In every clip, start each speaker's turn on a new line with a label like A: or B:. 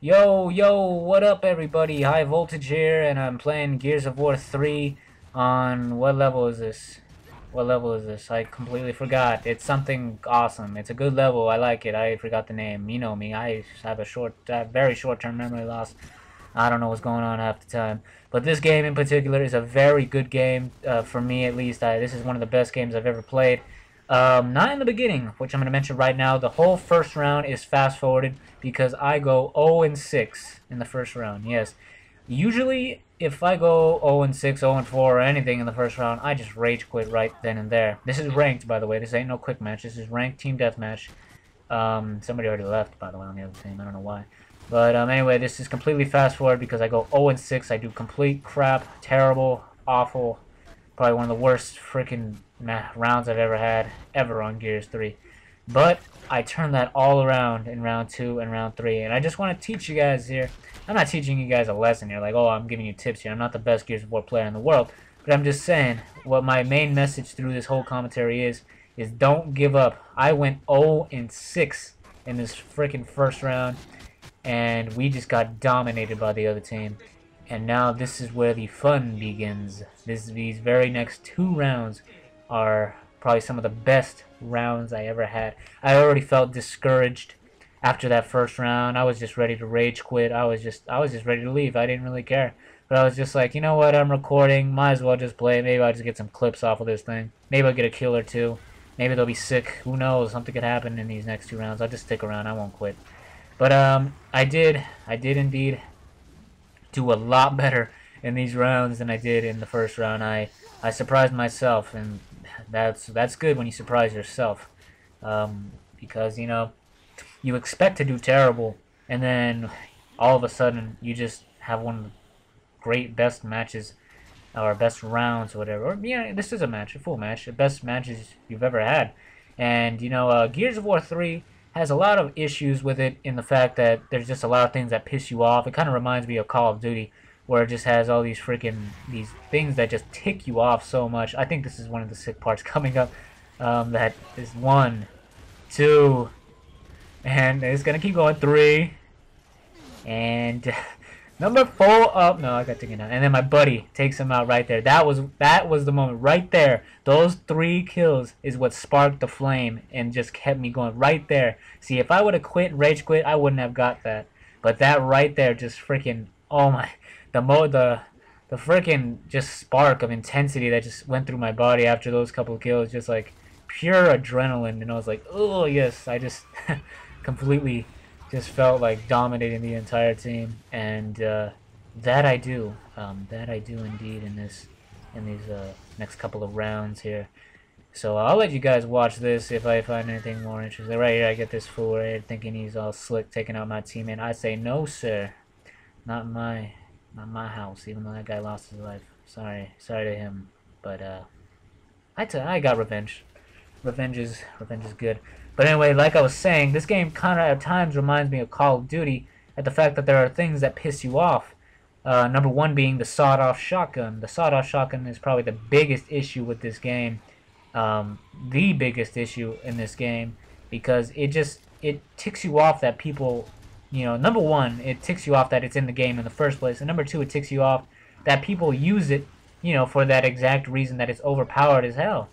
A: Yo, what up everybody? High Voltage here, and I'm playing Gears of War 3 on, what level is this? What level is this? I completely forgot. It's something awesome. It's a good level. I like it. I forgot the name. You know me. I have a very short-term memory loss. I don't know what's going on half the time. But this game in particular is a very good game, for me at least. This is one of the best games I've ever played. Not in the beginning, which I'm going to mention right now. The whole first round is fast-forwarded because I go 0-6 in the first round. Yes. Usually, if I go 0-6, 0-4, or anything in the first round, I just rage quit right then and there. This is ranked, by the way. This ain't no quick match. This is ranked team deathmatch. Somebody already left, by the way, on the other team. I don't know why. But anyway, this is completely fast forward because I go 0-6. I do complete crap, terrible, awful, probably one of the worst freaking rounds I've ever had, ever on Gears 3. But I turned that all around in round 2 and round 3. And I just want to teach you guys here. I'm not teaching you guys a lesson here, like, oh, I'm giving you tips here. I'm not the best Gears of War player in the world. But I'm just saying, what my main message through this whole commentary is don't give up. I went 0-6 in this freaking first round. And we just got dominated by the other team. And now this is where the fun begins. These very next 2 rounds are probably some of the best rounds I ever had. I already felt discouraged after that first round. I was just ready to rage quit. I was just ready to leave. I didn't really care. But I was just like, you know what, I'm recording, might as well just play. Maybe I'll just get some clips off of this thing. Maybe I'll get a kill or 2. Maybe they'll be sick. Who knows? Something could happen in these next 2 rounds. I'll just stick around. I won't quit. But I did indeed do a lot better in these rounds than I did in the first round. I surprised myself, and that's good when you surprise yourself, because you know you expect to do terrible, and then all of a sudden you just have one of the great best matches or best rounds or whatever. Or yeah, this is a match, a full match, the best matches you've ever had, and you know Gears of War 3 has a lot of issues with it in the fact that there's just a lot of things that piss you off. It kind of reminds me of Call of Duty, where it just has all these these things that just tick you off so much. I think this is one of the sick parts coming up. That is 1, 2, and it's gonna keep going 3, and number 4. Oh no, I got taken out. And then my buddy takes him out right there. That was the moment right there. Those 3 kills is what sparked the flame and just kept me going right there. See, if I would have quit, rage quit, I wouldn't have got that. But that right there just freaking, oh my, the freaking just spark of intensity that just went through my body after those couple of kills, just like pure adrenaline. And I was like, oh yes, I just completely just felt like dominating the entire team, and that I do indeed in these next couple of rounds here. So I'll let you guys watch this if I find anything more interesting. Right here, I get this fool right here thinking he's all slick, taking out my teammate. I say, no, sir, not my house. Even though that guy lost his life, sorry to him, but I got revenge. Revenge is good. But anyway, like I was saying, this game kind of at times reminds me of Call of Duty at the fact that there are things that piss you off. Number 1 being the sawed-off shotgun. The sawed-off shotgun is probably the biggest issue with this game. The biggest issue in this game, because it ticks you off that people, you know, number 1, it ticks you off that it's in the game in the first place, and number 2, it ticks you off that people use it, you know, for that exact reason that it's overpowered as hell.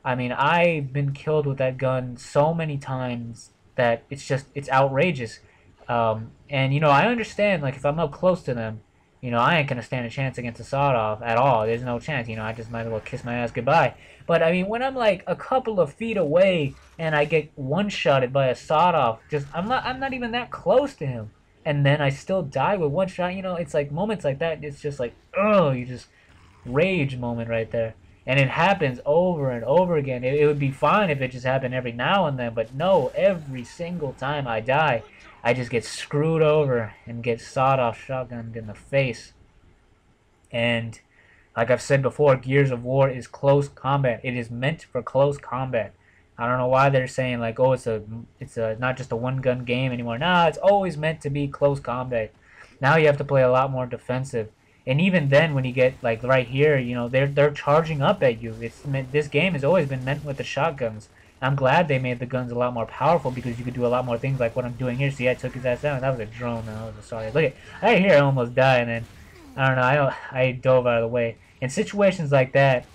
A: I mean, I've been killed with that gun so many times that it's outrageous. And, you know, I understand, like, if I'm up close to them, you know, I ain't going to stand a chance against a sawed-off at all. There's no chance, you know, I just might as well kiss my ass goodbye. But, I mean, when I'm, like, a couple of feet away and I get one-shotted by a sawed-off, I'm not even that close to him. And then I still die with one shot, you know, it's like moments like that, it's just like, oh, you just rage moment right there. And it happens over and over again. It would be fine if it just happened every now and then, but no, every single time I die, I just get screwed over and get sawed-off shotgunned in the face. And like I've said before, Gears of War is close combat. It is meant for close combat. I don't know why they're saying like, oh, it's not just a one-gun game anymore. Nah, it's always meant to be close combat. Now you have to play a lot more defensive. And even then, when you get like right here, you know, they're charging up at you. This game has always been meant with the shotguns. I'm glad they made the guns a lot more powerful because you could do a lot more things like what I'm doing here. See, I took his ass down. That was a drone. I was sorry. Look at I hear I almost die, and then I don't know. I dove out of the way. In situations like that,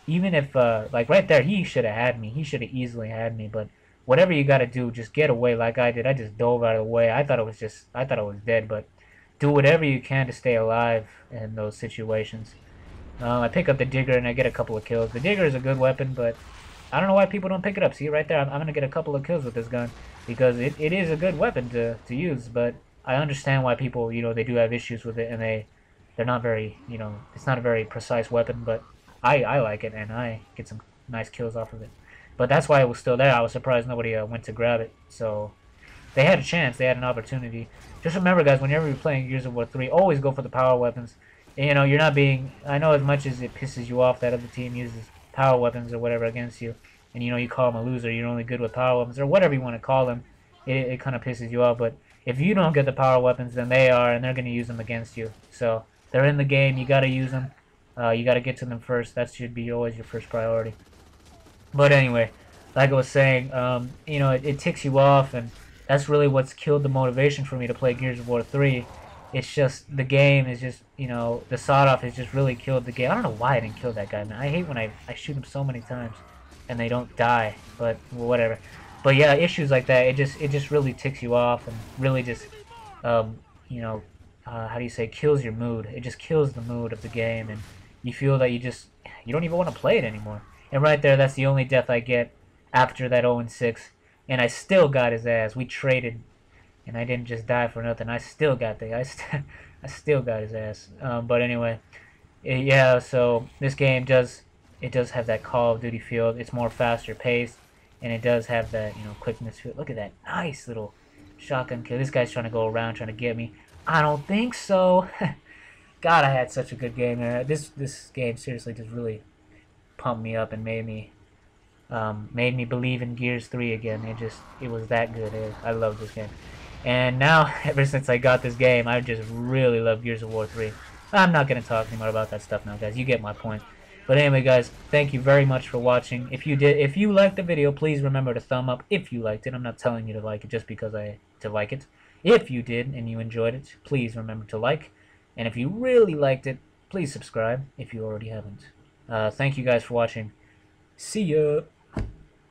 A: even if like right there, he should have had me. He should have easily had me. But whatever you got to do, just get away like I did. I just dove out of the way. I thought I was dead, but do whatever you can to stay alive in those situations. I pick up the digger and I get a couple of kills. The digger is a good weapon, but I don't know why people don't pick it up. See, right there, I'm going to get a couple of kills with this gun because it is a good weapon to use, but I understand why people, they do have issues with it, and they're not very, it's not a very precise weapon, but I like it, and I get some nice kills off of it. But that's why it was still there. I was surprised nobody went to grab it, so they had a chance. They had an opportunity. Just remember, guys, whenever you're playing Gears of War 3, always go for the power weapons. And, you're not being... I know as much as it pisses you off that other team uses power weapons or whatever against you, and, you call them a loser, you're only good with power weapons, or whatever you want to call them, it kind of pisses you off. But if you don't get the power weapons, then they are, and they're going to use them against you. So they're in the game. You got to use them. You got to get to them first. That should be always your first priority. But anyway, like I was saying, it ticks you off, and that's really what's killed the motivation for me to play Gears of War 3. It's just, the game is just, the sawed-off has just really killed the game. I don't know why I didn't kill that guy, man. I hate when I shoot him so many times and they don't die, but whatever. But yeah, issues like that, it just really ticks you off and really just, how do you say, kills your mood. It just kills the mood of the game, and you feel that you don't even want to play it anymore. And right there, that's the only death I get after that 0-6, and I still got his ass. We traded, and I didn't just die for nothing. I still got I still got his ass. But anyway, yeah. So this game does have that Call of Duty feel. It's more faster paced, and it does have that quickness feel. Look at that nice little shotgun kill. This guy's trying to go around trying to get me. I don't think so. God, I had such a good game. This game seriously just really pumped me up and made me believe in Gears 3 again. It was that good. I love this game. And now, ever since I got this game, I just really love Gears of War 3. I'm not going to talk anymore about that stuff now, guys. You get my point. But anyway, guys, thank you very much for watching. If you liked the video, please remember to thumb up if you liked it. I'm not telling you to like it just because to like it. If you did and you enjoyed it, please remember to like. And if you really liked it, please subscribe if you already haven't. Thank you guys for watching. See ya!